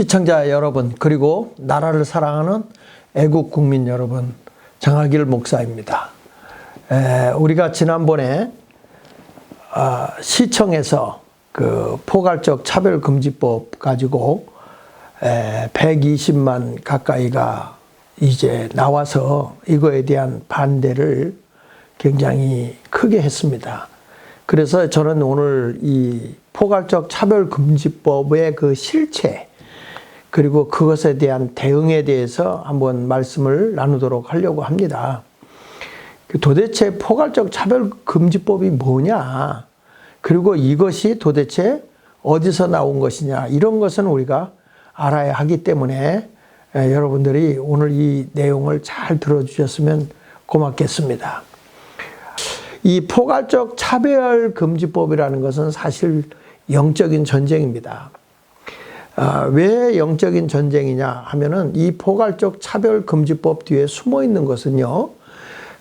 시청자 여러분, 그리고 나라를 사랑하는 애국 국민 여러분, 장하길 목사입니다. 우리가 지난번에 시청에서 그 포괄적 차별금지법 가지고 120만 가까이가 이제 나와서 이거에 대한 반대를 굉장히 크게 했습니다. 그래서 저는 오늘 이 포괄적 차별금지법의 그 실체, 그리고 그것에 대한 대응에 대해서 한번 말씀을 나누도록 하려고 합니다. 도대체 포괄적 차별금지법이 뭐냐, 그리고 이것이 도대체 어디서 나온 것이냐, 이런 것은 우리가 알아야 하기 때문에 여러분들이 오늘 이 내용을 잘 들어주셨으면 고맙겠습니다. 이 포괄적 차별금지법이라는 것은 사실 영적인 전쟁입니다. 왜 영적인 전쟁이냐 하면은 이 포괄적 차별금지법 뒤에 숨어 있는 것은요,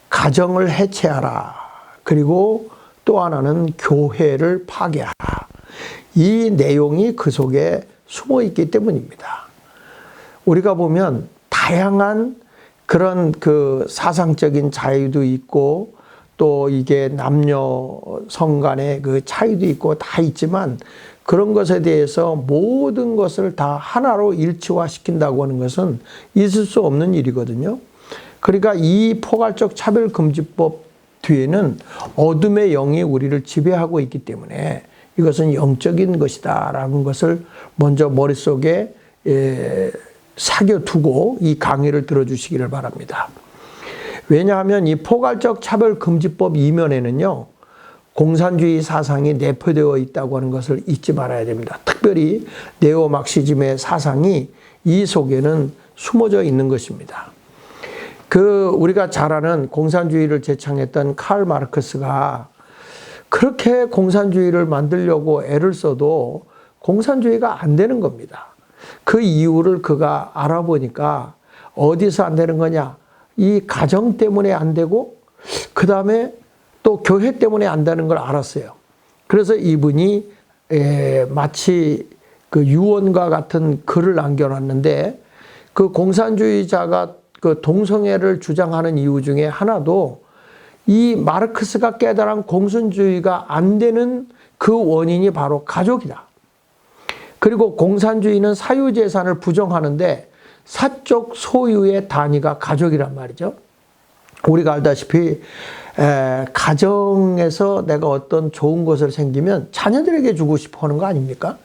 가정을 해체하라, 그리고 또 하나는 교회를 파괴하라, 이 내용이 그 속에 숨어 있기 때문입니다. 우리가 보면 다양한 그런 그 사상적인 자유도 있고, 또 이게 남녀 성 간의 그 차이도 있고 다 있지만, 그런 것에 대해서 모든 것을 다 하나로 일치화시킨다고 하는 것은 있을 수 없는 일이거든요. 그러니까 이 포괄적 차별금지법 뒤에는 어둠의 영이 우리를 지배하고 있기 때문에 이것은 영적인 것이다라는 것을 먼저 머릿속에 새겨두고 이 강의를 들어주시기를 바랍니다. 왜냐하면 이 포괄적 차별금지법 이면에는요, 공산주의 사상이 내포되어 있다고 하는 것을 잊지 말아야 됩니다. 특별히 네오막시즘의 사상이 이 속에는 숨어져 있는 것입니다. 우리가 잘 아는 공산주의를 제창했던 칼 마르크스가 그렇게 공산주의를 만들려고 애를 써도 공산주의가 안 되는 겁니다. 그 이유를 그가 알아보니까 어디서 안 되는 거냐? 이 가정 때문에 안 되고, 그 다음에 또 교회 때문에 안 되는 걸 알았어요. 그래서 이분이 마치 그 유언과 같은 글을 남겨놨는데, 그 공산주의자가 그 동성애를 주장하는 이유 중에 하나도 이 마르크스가 깨달은 공산주의가 안 되는 그 원인이 바로 가족이다. 그리고 공산주의는 사유재산을 부정하는데 사적 소유의 단위가 가족이란 말이죠. 우리가 알다시피 가정에서 내가 어떤 좋은 것을 생기면 자녀들에게 주고 싶어 하는 거 아닙니까?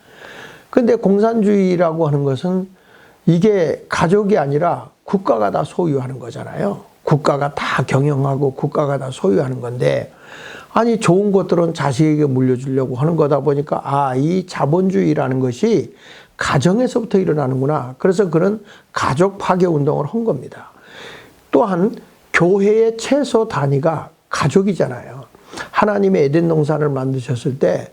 근데 공산주의라고 하는 것은 이게 가족이 아니라 국가가 다 소유하는 거잖아요. 국가가 다 경영하고 국가가 다 소유하는 건데, 아니 좋은 것들은 자식에게 물려주려고 하는 거다 보니까 이 자본주의라는 것이 가정에서부터 일어나는구나. 그래서 그런 가족 파괴 운동을 한 겁니다. 또한 교회의 최소 단위가 가족이잖아요. 하나님의 에덴 동산을 만드셨을 때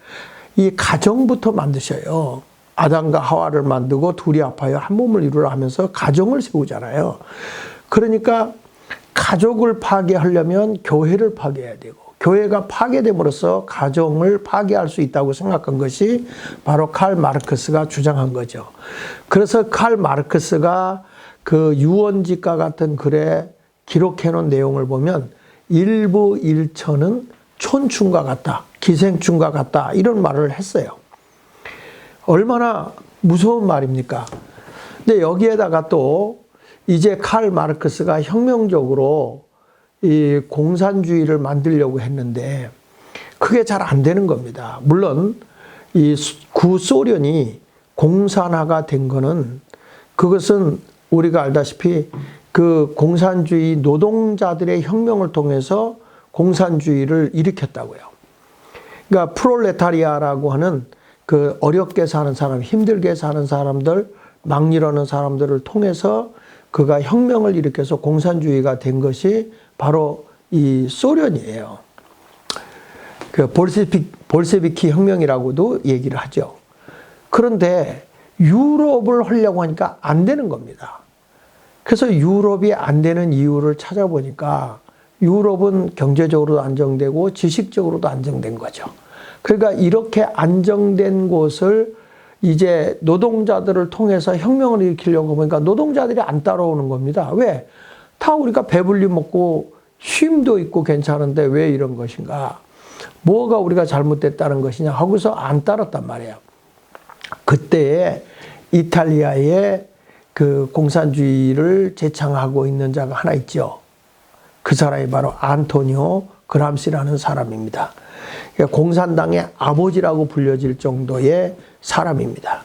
이 가정부터 만드셔요. 아담과 하와를 만들고 둘이 합하여 한 몸을 이루라 하면서 가정을 세우잖아요. 그러니까 가족을 파괴하려면 교회를 파괴해야 되고, 교회가 파괴됨으로써 가정을 파괴할 수 있다고 생각한 것이 바로 칼 마르크스가 주장한 거죠. 그래서 칼 마르크스가 그 유언집과 같은 글에 기록해 놓은 내용을 보면 일부 일처는 촌충과 같다, 기생충과 같다, 이런 말을 했어요. 얼마나 무서운 말입니까? 근데 여기에다가 또 이제 칼 마르크스가 혁명적으로 이 공산주의를 만들려고 했는데 그게 잘 안 되는 겁니다. 물론 이 구소련이 공산화가 된 거는, 그것은 우리가 알다시피 그 공산주의 노동자들의 혁명을 통해서 공산주의를 일으켰다고요. 그러니까 프롤레타리아라고 하는 그 어렵게 사는 사람, 힘들게 사는 사람들, 막 이러는 사람들을 통해서 그가 혁명을 일으켜서 공산주의가 된 것이 바로 이 소련이에요. 그 볼세비키 혁명이라고도 얘기를 하죠. 그런데 유럽을 하려고 하니까 안 되는 겁니다. 그래서 유럽이 안 되는 이유를 찾아보니까 유럽은 경제적으로도 안정되고 지식적으로도 안정된 거죠. 그러니까 이렇게 안정된 곳을 이제 노동자들을 통해서 혁명을 일으키려고 보니까 노동자들이 안 따라오는 겁니다. 왜? 다 우리가 배불리 먹고 쉼도 있고 괜찮은데 왜 이런 것인가? 뭐가 우리가 잘못됐다는 것이냐 하고서 안 따랐단 말이에요. 그때에 이탈리아의 그 공산주의를 제창하고 있는 자가 하나 있죠. 그 사람이 바로 안토니오 그람시라는 사람입니다. 공산당의 아버지라고 불려질 정도의 사람입니다.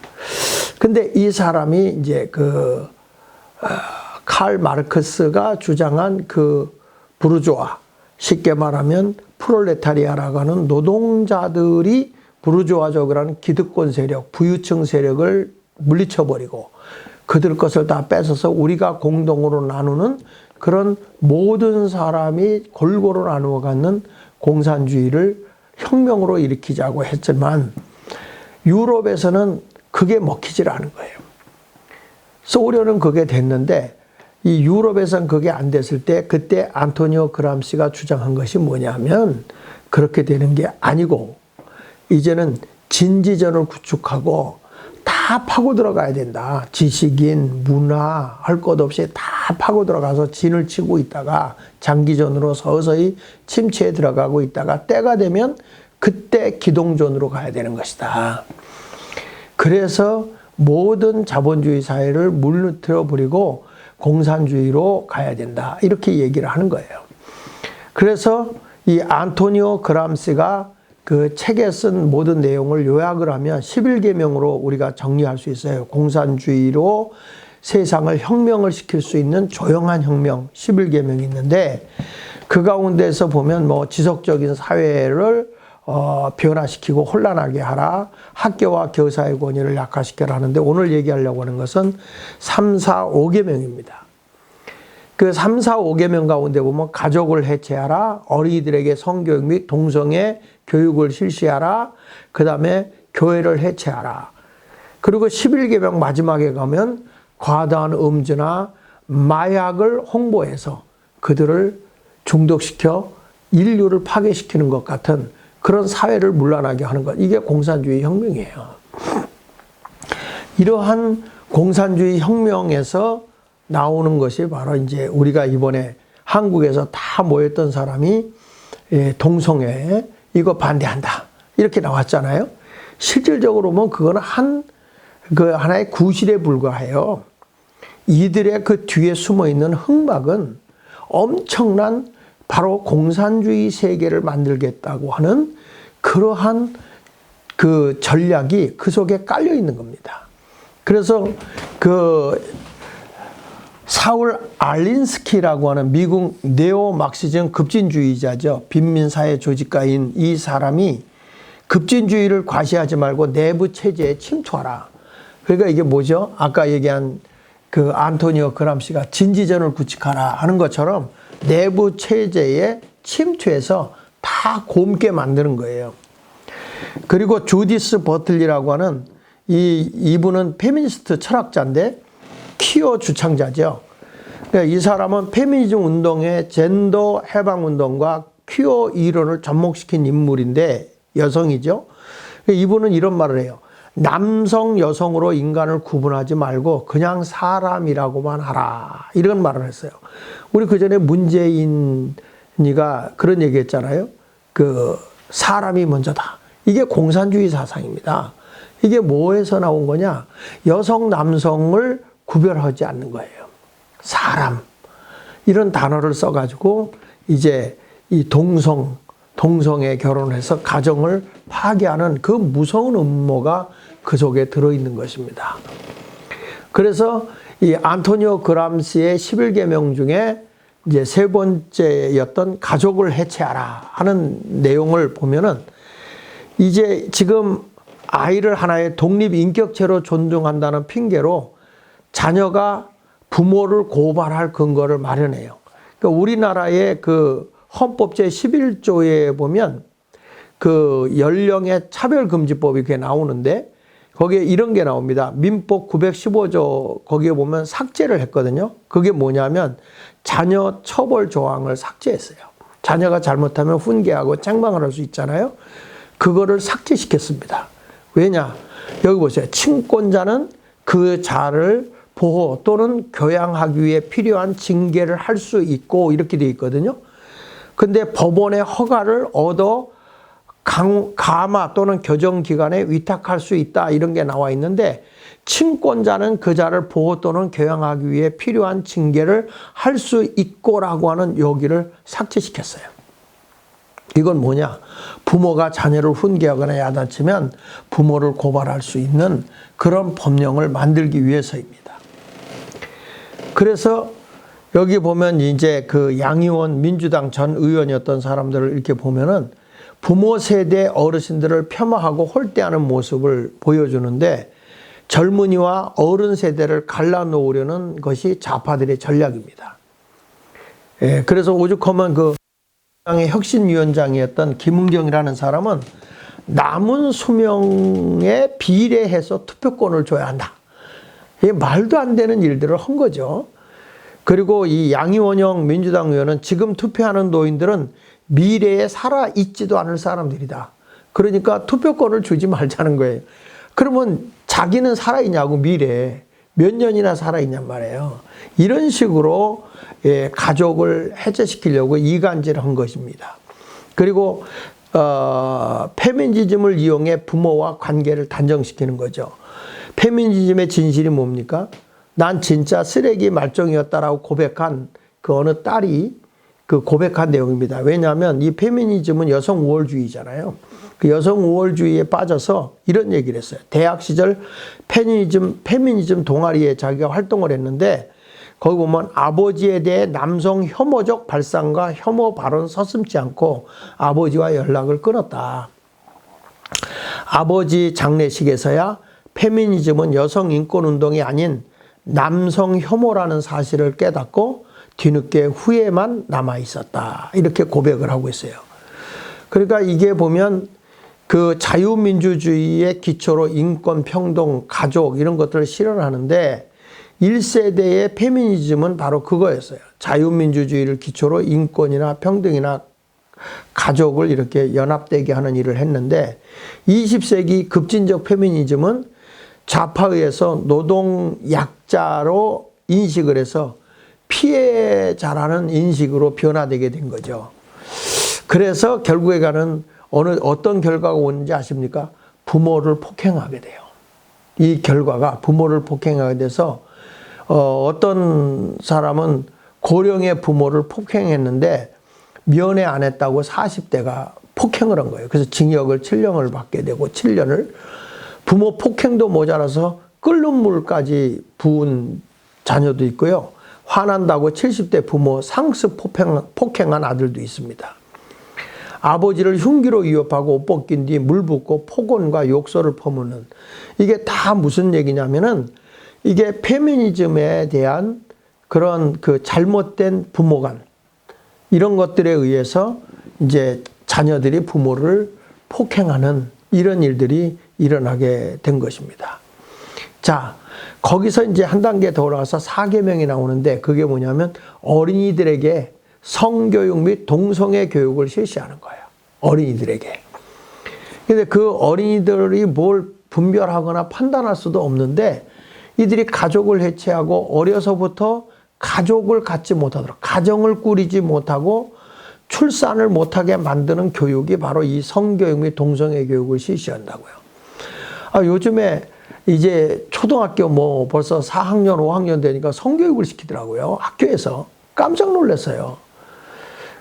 근데 이 사람이 이제 칼 마르크스가 주장한 그 부르주아, 쉽게 말하면 프롤레타리아라고 하는 노동자들이 부르주아족이라는 기득권 세력, 부유층 세력을 물리쳐버리고 그들 것을 다 뺏어서 우리가 공동으로 나누는 그런 모든 사람이 골고루 나누어 갖는 공산주의를 혁명으로 일으키자고 했지만 유럽에서는 그게 먹히질 않은 거예요. 소련은 그게 됐는데 이 유럽에서는 그게 안 됐을 때 그때 안토니오 그람시가 주장한 것이 뭐냐면 그렇게 되는 게 아니고 이제는 진지전을 구축하고 다 파고 들어가야 된다. 지식인, 문화 할 것 없이 다 파고 들어가서 진을 치고 있다가 장기전으로 서서히 침체에 들어가고 있다가 때가 되면 그때 기동전으로 가야 되는 것이다. 그래서 모든 자본주의 사회를 물러뜨려 버리고 공산주의로 가야 된다. 이렇게 얘기를 하는 거예요. 그래서 이 안토니오 그람시가 그 책에 쓴 모든 내용을 요약을 하면 11계명으로 우리가 정리할 수 있어요. 공산주의로 세상을 혁명을 시킬 수 있는 조용한 혁명 11계명이 있는데 그 가운데서 보면 뭐 지속적인 사회를 변화시키고 혼란하게 하라. 학교와 교사의 권위를 약화시켜라 하는데 오늘 얘기하려고 하는 것은 3, 4, 5계명입니다. 그 3, 4, 5계명 가운데 보면 가족을 해체하라. 어린이들에게 성교육 및 동성애 교육을 실시하라. 그 다음에 교회를 해체하라. 그리고 11계명 마지막에 가면 과다한 음주나 마약을 홍보해서 그들을 중독시켜 인류를 파괴시키는 것 같은 그런 사회를 문란하게 하는 것. 이게 공산주의 혁명이에요. 이러한 공산주의 혁명에서 나오는 것이 바로 이제 우리가 이번에 한국에서 다 모였던 사람이 동성애 이거 반대한다. 이렇게 나왔잖아요. 실질적으로 보면 그거는 하나의 구실에 불과해요. 이들의 그 뒤에 숨어 있는 흑막은 엄청난 바로 공산주의 세계를 만들겠다고 하는 그러한 그 전략이 그 속에 깔려 있는 겁니다. 그래서 그 사울 알린스키라고 하는 미국 네오 막시즘 급진주의자죠. 빈민사회 조직가인 이 사람이 급진주의를 과시하지 말고 내부 체제에 침투하라. 그러니까 이게 뭐죠? 아까 얘기한 그 안토니오 그람시가 진지전을 구축하라 하는 것처럼 내부 체제에 침투해서 다 곪게 만드는 거예요. 그리고 주디스 버틀리라고 하는 이분은 페미니스트 철학자인데 퀴어 주창자죠. 그러니까 이 사람은 페미니즘 운동의 젠더 해방 운동과 퀴어 이론을 접목시킨 인물인데 여성이죠. 이분은 이런 말을 해요. 남성, 여성으로 인간을 구분하지 말고 그냥 사람이라고만 하라. 이런 말을 했어요. 우리 그 전에 문재인이가 그런 얘기 했잖아요. 그 사람이 먼저다. 이게 공산주의 사상입니다. 이게 뭐에서 나온 거냐? 여성, 남성을 구별하지 않는 거예요. 사람. 이런 단어를 써가지고 이제 이 동성애 결혼해서 가정을 파괴하는 그 무서운 음모가 그 속에 들어있는 것입니다. 그래서 이 안토니오 그람시의 11계명 중에 이제 세 번째였던 가족을 해체하라 하는 내용을 보면은 이제 지금 아이를 하나의 독립인격체로 존중한다는 핑계로 자녀가 부모를 고발할 근거를 마련해요. 그러니까 우리나라의 그 헌법 제11조에 보면 그 연령의 차별금지법이 그게 나오는데 거기에 이런 게 나옵니다. 민법 915조 거기에 보면 삭제를 했거든요. 그게 뭐냐면 자녀 처벌 조항을 삭제했어요. 자녀가 잘못하면 훈계하고 책망을 할 수 있잖아요. 그거를 삭제시켰습니다. 왜냐? 여기 보세요. 친권자는 그 자를 보호 또는 교양하기 위해 필요한 징계를 할 수 있고 이렇게 되어 있거든요. 근데 법원의 허가를 얻어 가마 또는 교정기관에 위탁할 수 있다 이런 게 나와 있는데 친권자는 그 자를 보호 또는 교양하기 위해 필요한 징계를 할 수 있고라고 하는 여기를 삭제시켰어요. 이건 뭐냐? 부모가 자녀를 훈계하거나 야단치면 부모를 고발할 수 있는 그런 법령을 만들기 위해서입니다. 그래서 여기 보면 이제 그 양희원 민주당 전 의원이었던 사람들을 이렇게 보면은 부모 세대 어르신들을 폄하하고 홀대하는 모습을 보여주는데 젊은이와 어른 세대를 갈라놓으려는 것이 좌파들의 전략입니다. 예, 그래서 오죽하면 그 당의 혁신위원장이었던 김은경이라는 사람은 남은 수명에 비례해서 투표권을 줘야 한다. 이게 말도 안 되는 일들을 한 거죠. 그리고 이 양희원영 민주당 의원은 지금 투표하는 노인들은 미래에 살아있지도 않을 사람들이다. 그러니까 투표권을 주지 말자는 거예요. 그러면 자기는 살아있냐고 미래에 몇 년이나 살아있냔 말이에요. 이런 식으로 가족을 해체시키려고 이간질을 한 것입니다. 그리고 페미니즘을 이용해 부모와 관계를 단정시키는 거죠. 페미니즘의 진실이 뭡니까? 난 진짜 쓰레기 말종이었다라고 고백한 그 어느 딸이 그 고백한 내용입니다. 왜냐하면 이 페미니즘은 여성 우월주의잖아요. 그 여성 우월주의에 빠져서 이런 얘기를 했어요. 대학 시절 페미니즘 동아리에 자기가 활동을 했는데 거기 보면 아버지에 대해 남성 혐오적 발상과 혐오 발언 서슴지 않고 아버지와 연락을 끊었다. 아버지 장례식에서야 페미니즘은 여성 인권 운동이 아닌 남성 혐오라는 사실을 깨닫고 뒤늦게 후회만 남아 있었다. 이렇게 고백을 하고 있어요. 그러니까 이게 보면 그 자유민주주의의 기초로 인권, 평등, 가족 이런 것들을 실현하는데 1세대의 페미니즘은 바로 그거였어요. 자유민주주의를 기초로 인권이나 평등이나 가족을 이렇게 연합되게 하는 일을 했는데 20세기 급진적 페미니즘은 좌파에서 노동 약자로 인식을 해서 피해자라는 인식으로 변화되게 된 거죠. 그래서 결국에 가는 어떤 결과가 오는지 아십니까? 부모를 폭행하게 돼요. 이 결과가 부모를 폭행하게 돼서 어떤 사람은 고령의 부모를 폭행했는데 면회 안 했다고 40대가 폭행을 한 거예요. 그래서 징역을 7년을 받게 되고 7년을 부모 폭행도 모자라서 끓는 물까지 부은 자녀도 있고요. 화난다고 70대 부모 상습 폭행한 아들도 있습니다. 아버지를 흉기로 위협하고 옷 벗긴 뒤 물 붓고 폭언과 욕설을 퍼붓는 이게 다 무슨 얘기냐면은 이게 페미니즘에 대한 그런 그 잘못된 부모관 이런 것들에 의해서 이제 자녀들이 부모를 폭행하는 이런 일들이 일어나게 된 것입니다. 자, 거기서 이제 한 단계 더 올라가서 4계명이 나오는데 그게 뭐냐면 어린이들에게 성교육 및 동성애 교육을 실시하는 거예요. 어린이들에게. 근데 그 어린이들이 뭘 분별하거나 판단할 수도 없는데 이들이 가족을 해체하고 어려서부터 가족을 갖지 못하도록 가정을 꾸리지 못하고 출산을 못하게 만드는 교육이 바로 이 성교육 및 동성애 교육을 실시한다고요. 요즘에 이제 초등학교 뭐 벌써 4학년, 5학년 되니까 성교육을 시키더라고요. 학교에서. 깜짝 놀랐어요.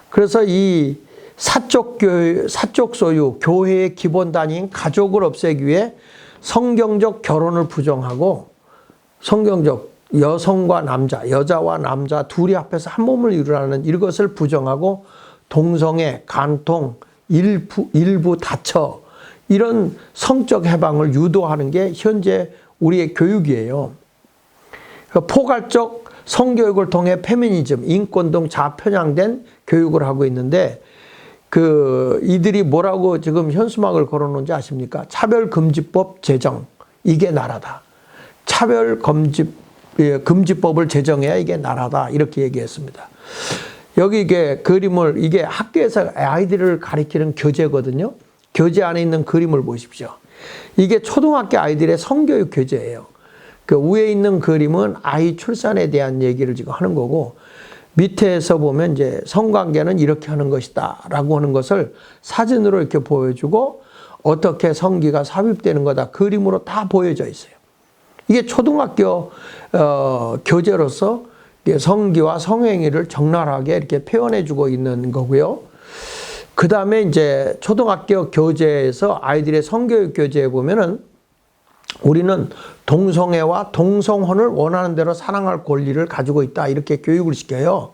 그래서 이 사적 소유, 교회의 기본 단위인 가족을 없애기 위해 성경적 결혼을 부정하고 성경적 여성과 남자, 여자와 남자 둘이 합해서 한 몸을 이루라는 이것을 부정하고 동성애, 간통, 일부 다처 이런 성적 해방을 유도하는 게 현재 우리의 교육이에요. 그러니까 포괄적 성교육을 통해 페미니즘, 인권 등 좌편향된 교육을 하고 있는데 이들이 뭐라고 지금 현수막을 걸어놓은지 아십니까? 차별금지법 제정, 이게 나라다. 차별금지법을 제정해야 이게 나라다. 이렇게 얘기했습니다. 여기 이게 그림을, 이게 학교에서 아이들을 가리키는 교재거든요. 교재 안에 있는 그림을 보십시오. 이게 초등학교 아이들의 성교육 교재예요. 그 위에 있는 그림은 아이 출산에 대한 얘기를 지금 하는 거고, 밑에서 보면 이제 성관계는 이렇게 하는 것이다 라고 하는 것을 사진으로 이렇게 보여주고, 어떻게 성기가 삽입되는 거다 그림으로 다 보여져 있어요. 이게 초등학교 교재로서 성기와 성행위를 적나라하게 이렇게 표현해 주고 있는 거고요. 그 다음에 이제 초등학교 교재에서 아이들의 성교육 교재에 보면은 우리는 동성애와 동성혼을 원하는 대로 사랑할 권리를 가지고 있다 이렇게 교육을 시켜요.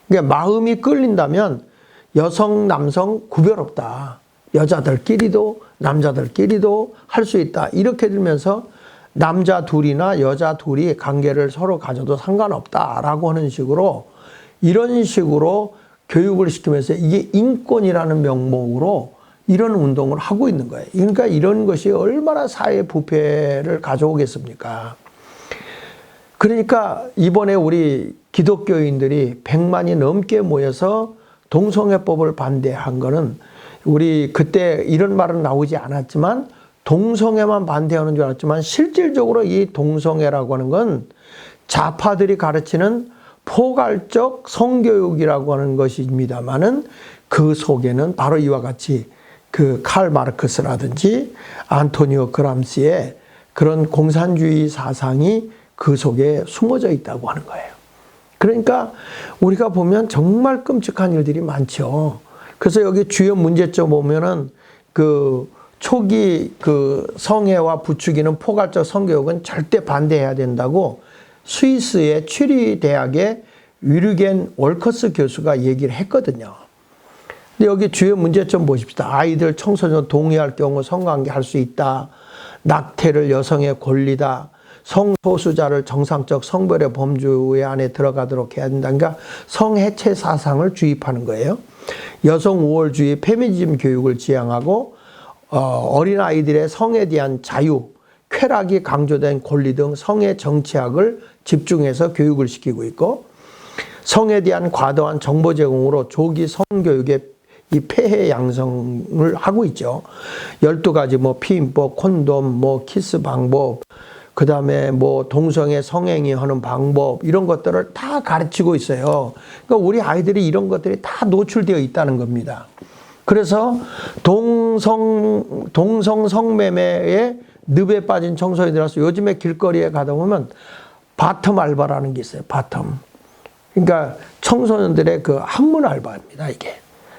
그러니까 마음이 끌린다면 여성, 남성 구별 없다. 여자들끼리도 남자들끼리도 할 수 있다. 이렇게 들면서 남자 둘이나 여자 둘이 관계를 서로 가져도 상관없다라고 하는 식으로 이런 식으로 교육을 시키면서 이게 인권이라는 명목으로 이런 운동을 하고 있는 거예요. 그러니까 이런 것이 얼마나 사회 부패를 가져오겠습니까? 그러니까 이번에 우리 기독교인들이 100만이 넘게 모여서 동성애법을 반대한 거는 우리 그때 이런 말은 나오지 않았지만 동성애만 반대하는 줄 알았지만 실질적으로 이 동성애라고 하는 건 좌파들이 가르치는 포괄적 성교육이라고 하는 것입니다만은 그 속에는 바로 이와 같이 그 칼 마르크스라든지 안토니오 그람시의 그런 공산주의 사상이 그 속에 숨어져 있다고 하는 거예요. 그러니까 우리가 보면 정말 끔찍한 일들이 많죠. 그래서 여기 주요 문제점 보면은 그 초기 그 성애와 부추기는 포괄적 성교육은 절대 반대해야 된다고 스위스의 취리 대학의 위르겐 월커스 교수가 얘기를 했거든요. 근데 여기 주요 문제점 보십시다. 아이들, 청소년 동의할 경우 성관계 할 수 있다. 낙태를 여성의 권리다. 성소수자를 정상적 성별의 범주 안에 들어가도록 해야 된다. 그러니까 성해체 사상을 주입하는 거예요. 여성 우월주의 페미니즘 교육을 지향하고 어린아이들의 성에 대한 자유, 쾌락이 강조된 권리 등 성의 정치학을 집중해서 교육을 시키고 있고, 성에 대한 과도한 정보 제공으로 조기 성교육의 이 폐해 양성을 하고 있죠. 12가지 뭐 피임법, 콘돔, 뭐 키스 방법, 그 다음에 뭐 동성애 성행위 하는 방법, 이런 것들을 다 가르치고 있어요. 그러니까 우리 아이들이 이런 것들이 다 노출되어 있다는 겁니다. 그래서 동성 성매매에 늪에 빠진 청소년들이라서 요즘에 길거리에 가다 보면 바텀 알바라는 게 있어요. 바텀. 그러니까 청소년들의 그 한문 알바입니다, 이게.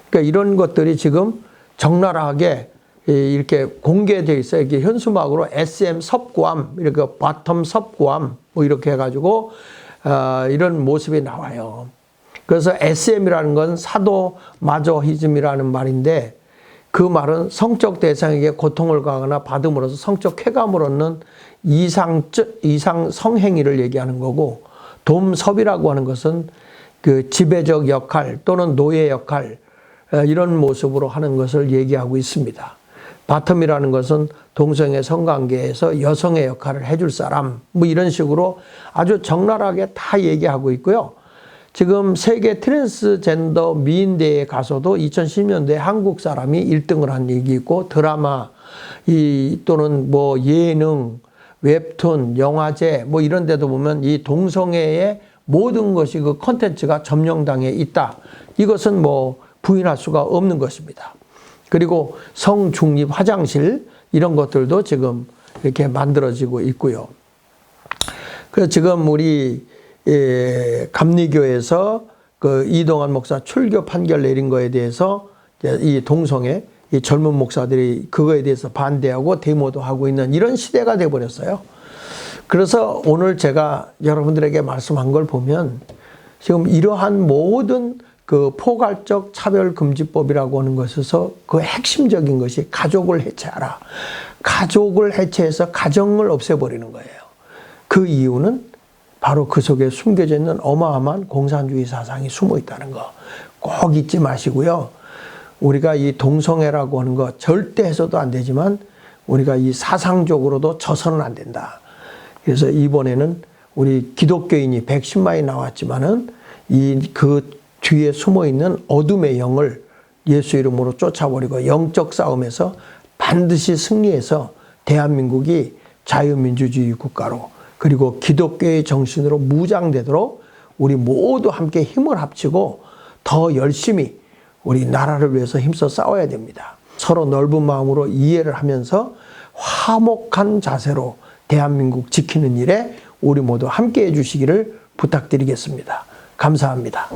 그러니까 이런 것들이 지금 적나라하게 이렇게 공개되어 있어요. 이게 현수막으로 SM 섭구함, 이렇게 바텀 섭구함, 뭐 이렇게 해가지고, 이런 모습이 나와요. 그래서 SM이라는 건 사도 마조히즘이라는 말인데, 그 말은 성적 대상에게 고통을 가하거나 받음으로써 성적 쾌감을 얻는 이상 성행위를 얘기하는 거고, 돔섭이라고 하는 것은 그 지배적 역할 또는 노예 역할, 이런 모습으로 하는 것을 얘기하고 있습니다. 바텀이라는 것은 동성애 성관계에서 여성의 역할을 해줄 사람, 뭐 이런 식으로 아주 적나라하게 다 얘기하고 있고요. 지금 세계 트랜스젠더 미인대회에 가서도 2010년대에 한국 사람이 1등을 한 얘기 있고, 드라마 또는 뭐 예능, 웹툰, 영화제 뭐 이런 데도 보면 이 동성애의 모든 것이 그 콘텐츠가 점령당해 있다. 이것은 뭐 부인할 수가 없는 것입니다. 그리고 성중립 화장실 이런 것들도 지금 이렇게 만들어지고 있고요. 그래서 지금 우리 감리교에서 그 이동환 목사 출교 판결 내린 거에 대해서 이 동성애, 이 젊은 목사들이 그거에 대해서 반대하고 데모도 하고 있는 이런 시대가 돼버렸어요. 그래서 오늘 제가 여러분들에게 말씀한 걸 보면 지금 이러한 모든 그 포괄적 차별금지법이라고 하는 것에서 그 핵심적인 것이 가족을 해체하라. 가족을 해체해서 가정을 없애버리는 거예요. 그 이유는 바로 그 속에 숨겨져 있는 어마어마한 공산주의 사상이 숨어 있다는 거 꼭 잊지 마시고요. 우리가 이 동성애라고 하는 거 절대 해서도 안 되지만 우리가 이 사상적으로도 져서는 안 된다. 그래서 이번에는 우리 기독교인이 110만이 나왔지만은 그 뒤에 숨어 있는 어둠의 영을 예수 이름으로 쫓아버리고 영적 싸움에서 반드시 승리해서 대한민국이 자유민주주의 국가로 그리고 기독교의 정신으로 무장되도록 우리 모두 함께 힘을 합치고 더 열심히 우리 나라를 위해서 힘써 싸워야 됩니다. 서로 넓은 마음으로 이해를 하면서 화목한 자세로 대한민국 지키는 일에 우리 모두 함께 해주시기를 부탁드리겠습니다. 감사합니다.